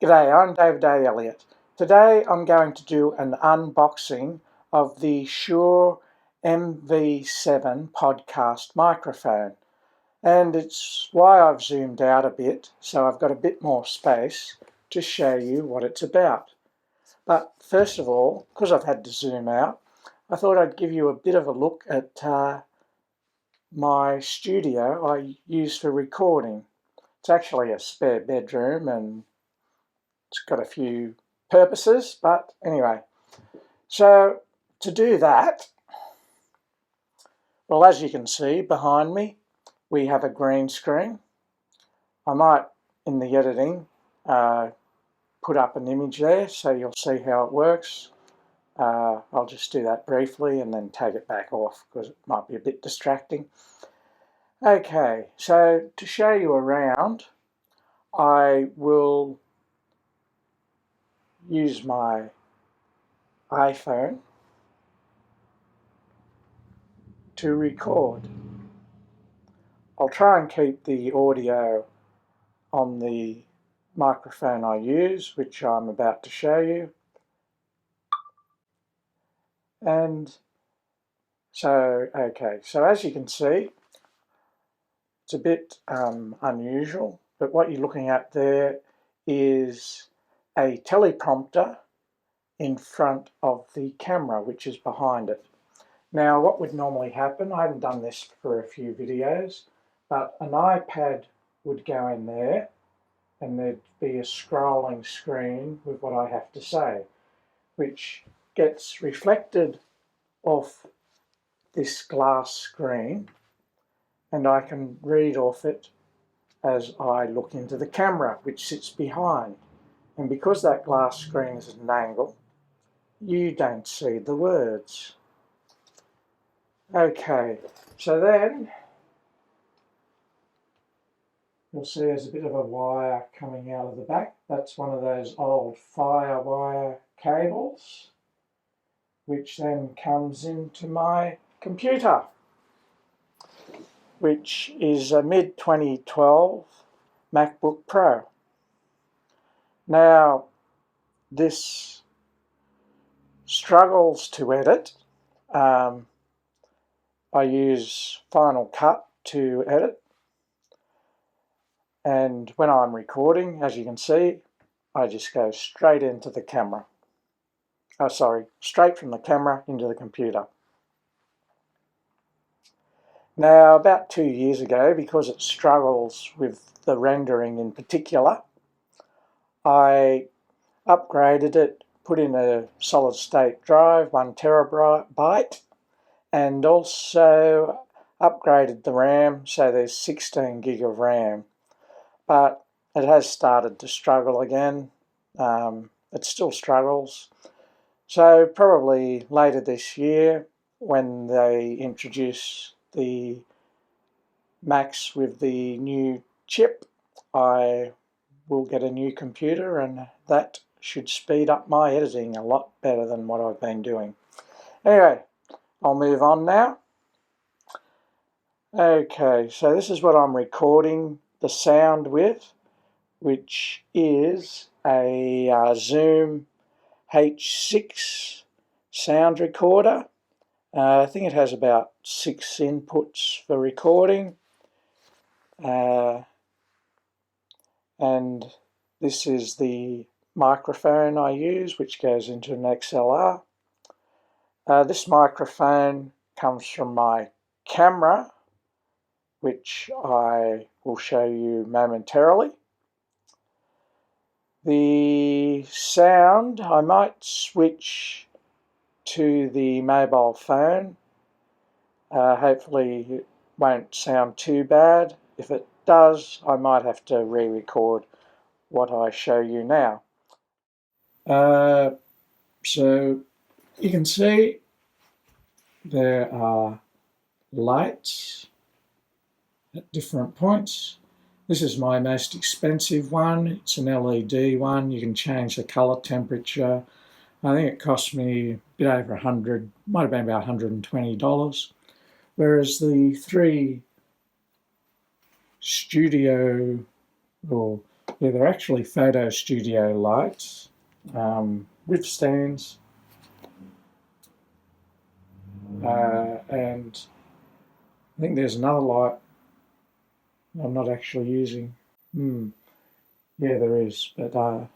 G'day, I'm David A. Elliott. Today I'm going to do an unboxing of the Shure MV7 Podcast Microphone. And it's why I've zoomed out a bit, so I've got a bit more space to show you what it's about. But first of all, because I've had to zoom out, I thought I'd give you a bit of a look at my studio I use for recording. It's actually a spare bedroom and it's got a few purposes, but anyway. So to do that, well, as you can see behind me, we have a green screen. I might, in the editing, put up an image there so you'll see how it works. I'll just do that briefly and then take it back off because it might be a bit distracting. Okay, so to show you around, I will use my iPhone to record. I'll try and keep the audio on the microphone I use, which I'm about to show you. And so, okay, so as you can see, it's a bit unusual, but what you're looking at there is a teleprompter in front of the camera, which is behind it. Now, what would normally happen, I haven't done this for a few videos, but an iPad would go in there and there'd be a scrolling screen with what I have to say, which gets reflected off this glass screen, and I can read off it as I look into the camera, which sits behind. And because that glass screen is at an angle, you don't see the words. Okay, so then you'll see there's a bit of a wire coming out of the back. That's one of those old firewire cables, which then comes into my computer, which is a mid-2012 MacBook Pro. Now, this struggles to edit. I use Final Cut to edit. And when I'm recording, as you can see, I just go straight into the camera. Straight from the camera into the computer. Now, about 2 years ago, because it struggles with the rendering in particular, I upgraded it, put in a solid state drive, 1 terabyte, and also upgraded the RAM, so there's 16 gig of RAM. But it has started to struggle again. It still struggles. So probably later this year, when they introduce the Macs with the new chip, I will get a new computer, and that should speed up my editing a lot better than what I've been doing. Anyway, I'll move on now. Okay, so this is what I'm recording the sound with, which is a Zoom H6 sound recorder. I think it has about 6 inputs for recording. And this is the microphone I use, which goes into an XLR. This microphone comes from my camera, which I will show you momentarily. The sound, I might switch to the mobile phone. Hopefully it won't sound too bad. If it does, I might have to re-record what I show you now. So you can see there are lights at different points. This is my most expensive one. It's an LED one. You can change the color temperature. I think it cost me a bit over $100, might have been about $120. Whereas the 3 studio or Yeah, they're actually photo studio lights with stands, and I think there's another light I'm not actually using. Yeah, there is, but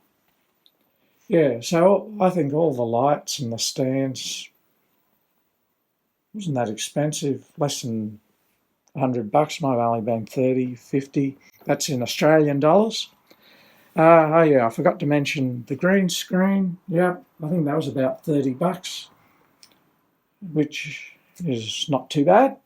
yeah, so I think all the lights and the stands wasn't that expensive, less than $100, might have only been 30, 50. That's in Australian dollars. Oh yeah, I forgot to mention the green screen. Yeah, I think that was about $30, which is not too bad.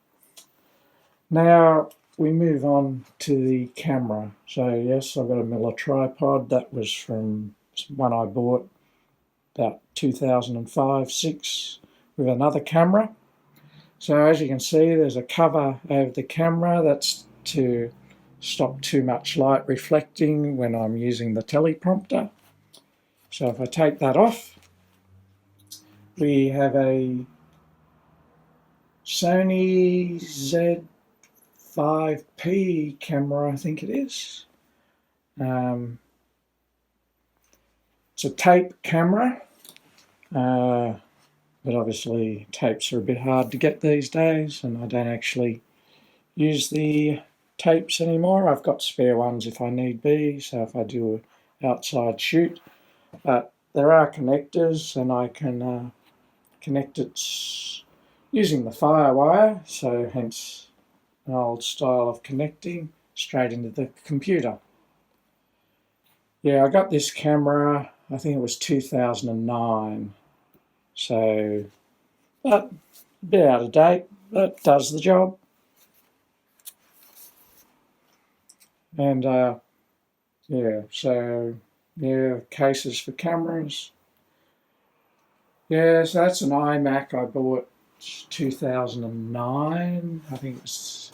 Now we move on to the camera. So yes, I've got a Miller tripod. That was from one I bought about 2005-06 with another camera. So as you can see, there's a cover over the camera. That's to stop too much light reflecting when I'm using the teleprompter. So if I take that off, we have a Sony Z5P camera, I think it is. It's a tape camera, but obviously tapes are a bit hard to get these days, and I don't actually use the tapes anymore. I've got spare ones if I need be, so if I do an outside shoot. But there are connectors, and I can connect it using the Firewire, so hence an old style of connecting straight into the computer. Yeah, I got this camera, I think it was 2009, so but a bit out of date, but does the job. And yeah, so yeah, cases for cameras. Yeah, so that's an iMac I bought 2009. I think it's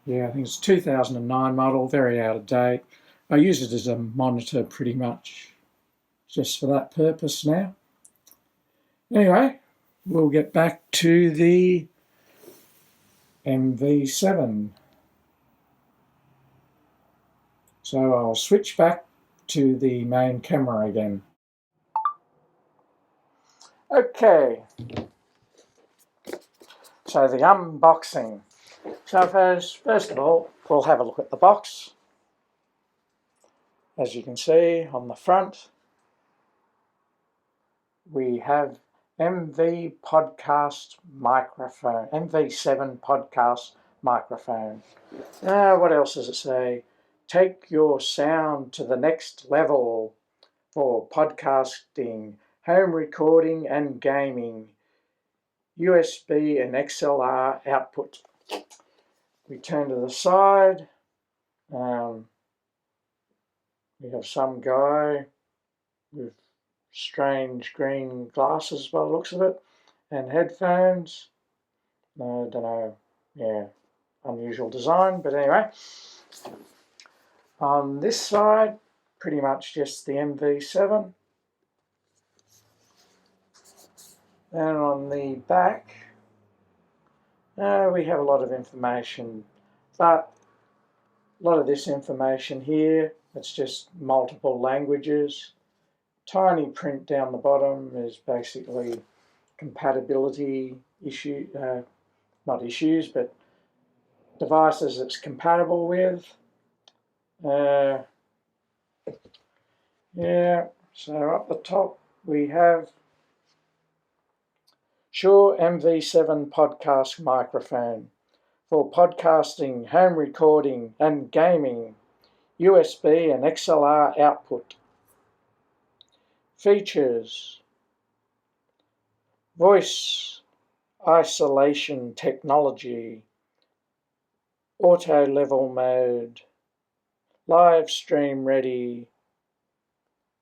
2009 model, very out of date. I use it as a monitor pretty much just for that purpose now. Anyway, we'll get back to the MV7. So I'll switch back to the main camera again. Okay, so the unboxing. So first of all, we'll have a look at the box. As you can see on the front, we have MV podcast microphone, MV7 podcast microphone. What else does it say? Take your sound to the next level for podcasting, home recording and gaming, USB and XLR output. We turn to the side. We have some guy with strange green glasses by the looks of it, and headphones. I don't know, yeah, unusual design, but anyway. On this side, pretty much just the MV7. And on the back, we have a lot of information, but a lot of this information here, it's just multiple languages. Tiny print down the bottom is basically compatibility issue, not issues, but devices it's compatible with. Yeah, so up the top we have Shure MV7 Podcast Microphone for podcasting, home recording and gaming, USB and XLR output. Features: voice isolation technology, auto level mode, live stream ready,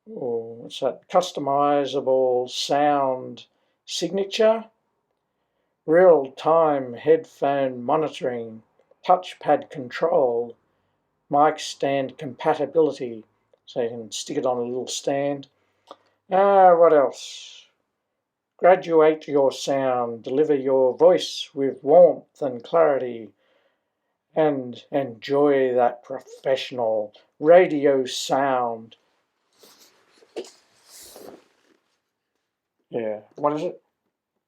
customizable sound signature, real-time headphone monitoring, touchpad control, mic stand compatibility, so you can stick it on a little stand. What else? Graduate your sound, deliver your voice with warmth and clarity, and enjoy that professional radio sound. Yeah, what is it?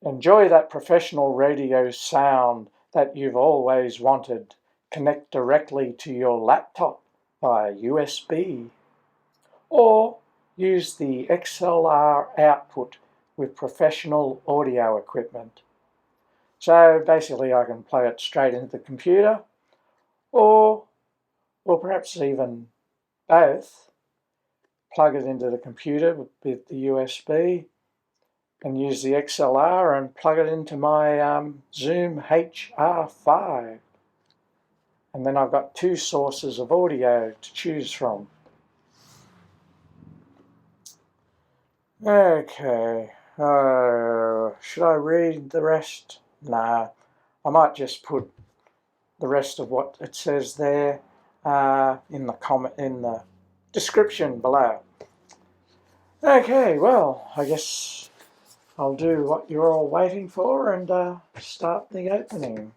Enjoy that professional radio sound that you've always wanted. Connect directly to your laptop via USB. Or use the XLR output with professional audio equipment. So basically I can play it straight into the computer, or perhaps even both. Plug it into the computer with the USB and use the XLR and plug it into my Zoom HR5. And then I've got two sources of audio to choose from. Okay, should I read the rest? Nah, I might just put the rest of what it says there in the description below. Okay, well, I guess I'll do what you're all waiting for and start the opening.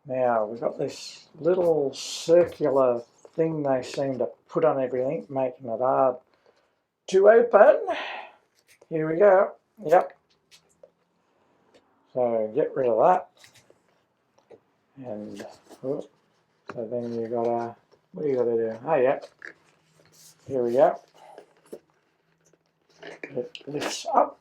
Now, we've got this little circular thing they seem to put on everything, making it hard to open. Here we go. Yep. So get rid of that. And so then you gotta, what do you gotta do? Oh yeah. Here we go. It lifts up.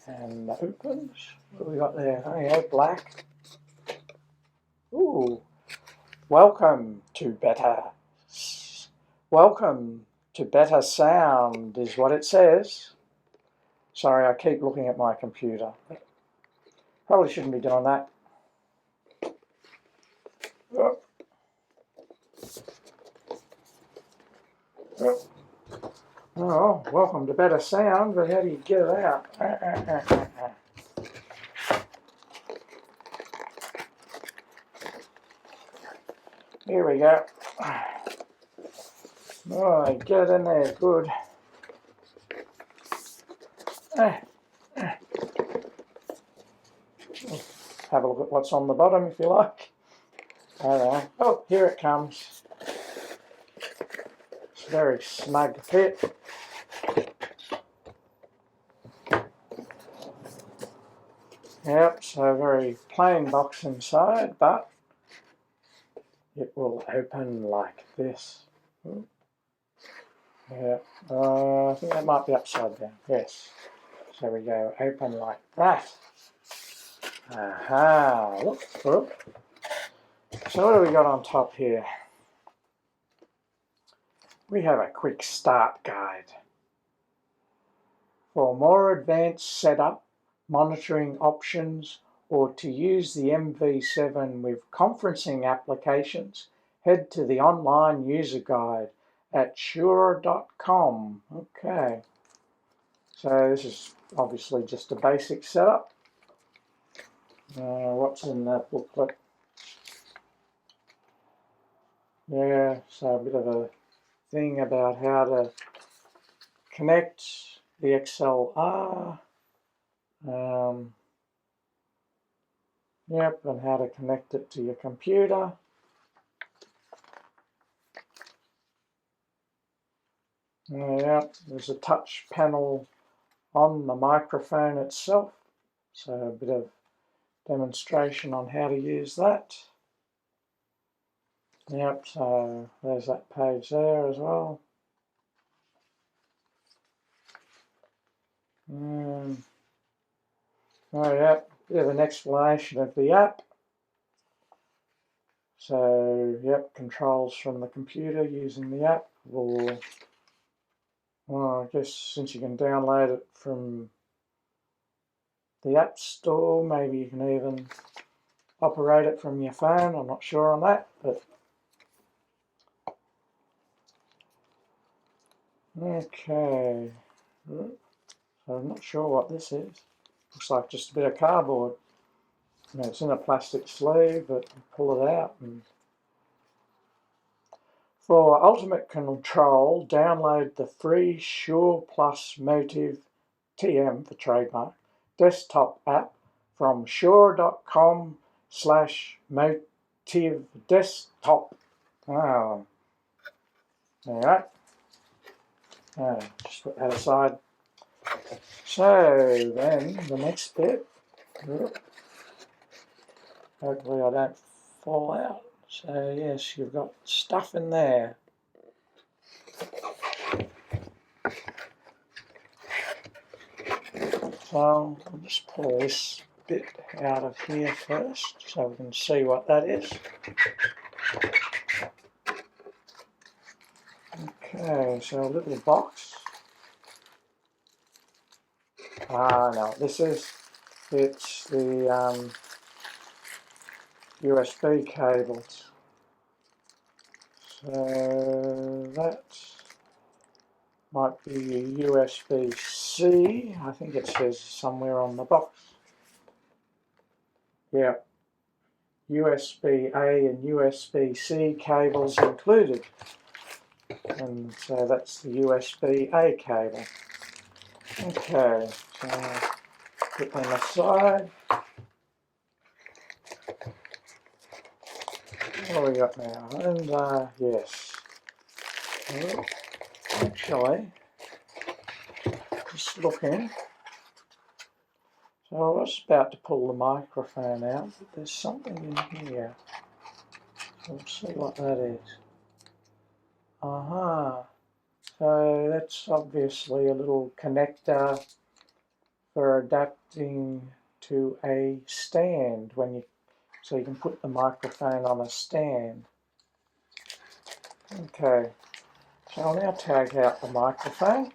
And opens. What do we got there? Oh yeah, black. Ooh. Welcome to better sound is what it says. Sorry, I keep looking at my computer. Probably shouldn't be doing that. Oh. Oh, welcome to better sound, but how do you get it out? Here we go. Oh, get it in there, good. Have a look at what's on the bottom if you like. Alright. Oh, here it comes. It's a very snug fit. Yep, so a very plain box inside, but it will open like this. Yeah, I think that might be upside down. Yes. So we go open like that. Aha, look. So what do we got on top here? We have a quick start guide. For more advanced setup, monitoring options, or to use the MV7 with conferencing applications, head to the online user guide at shure.com. Okay, so this is obviously just a basic setup. What's in that booklet? Yeah, so a bit of a thing about how to connect the XLR. Yep, and how to connect it to your computer. Yep, there's a touch panel on the microphone itself, so a bit of demonstration on how to use that. Yep, so there's that page there as well. Oh yep, bit of an explanation of the app. So yep, controls from the computer using the app, or well, I guess since you can download it from the App Store, maybe you can even operate it from your phone. I'm not sure on that, but okay. So I'm not sure what this is. Looks like just a bit of cardboard. You know, it's in a plastic sleeve, but you pull it out. And for ultimate control, download the free ShurePlus MOTIV TM for trademark desktop app from shure.com/motiv MOTIV desktop. Oh, alright. Just put that aside. So then the next bit, hopefully I don't fall out. So yes, you've got stuff in there. So I'll just pull this bit out of here first so we can see what that is. Okay, so a little box. No, this is, it's the USB cables. So that might be USB-C, I think it says somewhere on the box. Yeah, USB-A and USB-C cables included. And so that's the USB-A cable. Okay, so put them aside. What do we got now? And yes, well, actually, just looking. So I was about to pull the microphone out, but there's something in here. We'll see what that is. So that's obviously a little connector for adapting to a stand so you can put the microphone on a stand. Okay, so I'll now tag out the microphone.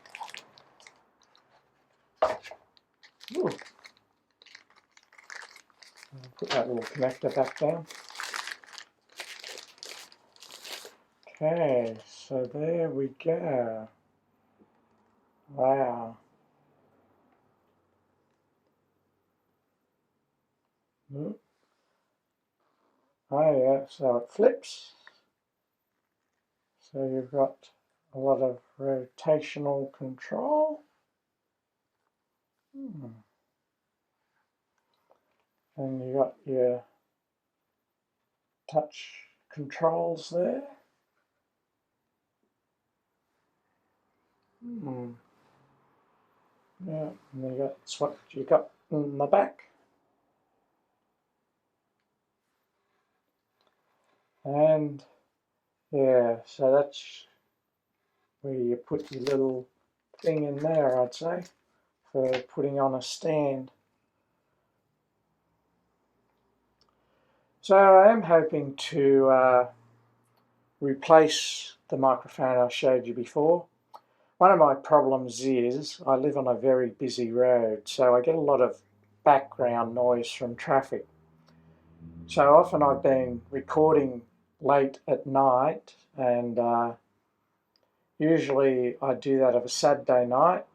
Ooh. Put that little connector back down. Okay, so there we go. Wow. Oh yeah, so it flips. So you've got a lot of rotational control. And you got your touch controls there. Yeah, and that's what you got in the back. And yeah, so that's where you put your little thing in there, I'd say, for putting on a stand. So I am hoping to replace the microphone I showed you before. One of my problems is I live on a very busy road, so I get a lot of background noise from traffic. So often I've been recording late at night, and usually I do that of a Saturday night.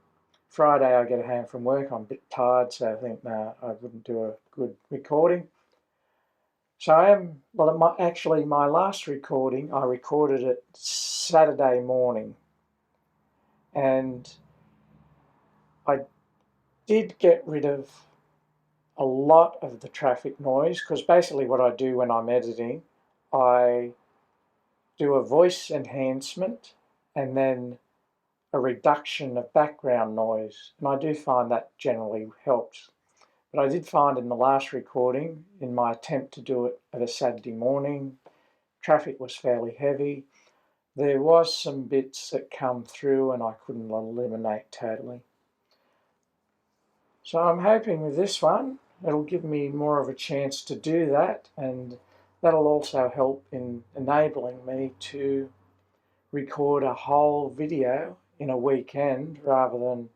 Friday I get home from work, I'm a bit tired, so I think, no, I wouldn't do a good recording. So actually my last recording, I recorded it Saturday morning, and I did get rid of a lot of the traffic noise, because basically what I do when I'm editing, I do a voice enhancement and then a reduction of background noise, and I do find that generally helps. But I did find in the last recording, in my attempt to do it at a Saturday morning, traffic was fairly heavy. There was some bits that come through and I couldn't eliminate totally. So I'm hoping with this one, it'll give me more of a chance to do that, and that'll also help in enabling me to record a whole video in a weekend rather than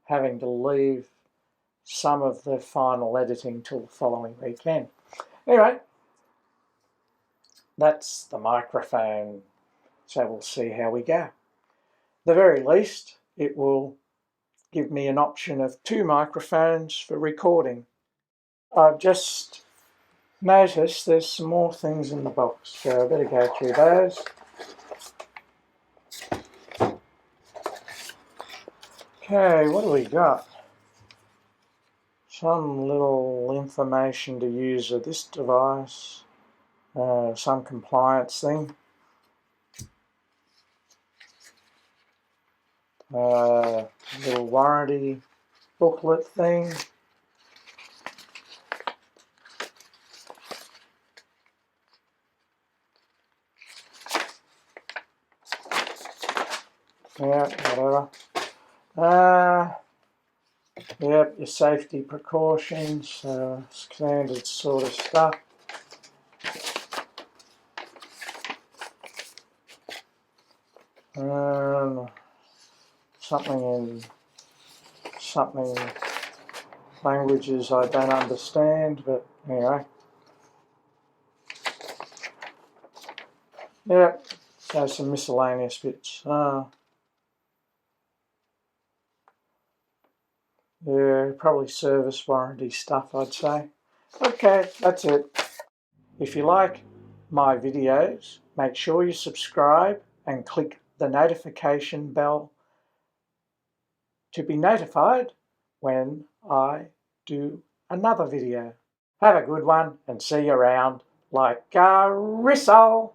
having to leave some of the final editing till the following weekend. Anyway, that's the microphone, so we'll see how we go. At the very least, it will give me an option of 2 microphones for recording. I've just noticed there's some more things in the box, so I better go through those. Okay, what do we got? Some little information to use of this device. some compliance thing. Little warranty booklet thing. Yeah, whatever. Yep, your safety precautions, standard sort of stuff. Something languages I don't understand, but anyway. Yep, so some miscellaneous bits. Yeah, probably service warranty stuff, I'd say. Okay, that's it. If you like my videos, make sure you subscribe and click the notification bell to be notified when I do another video. Have a good one and see you around like a Rissole.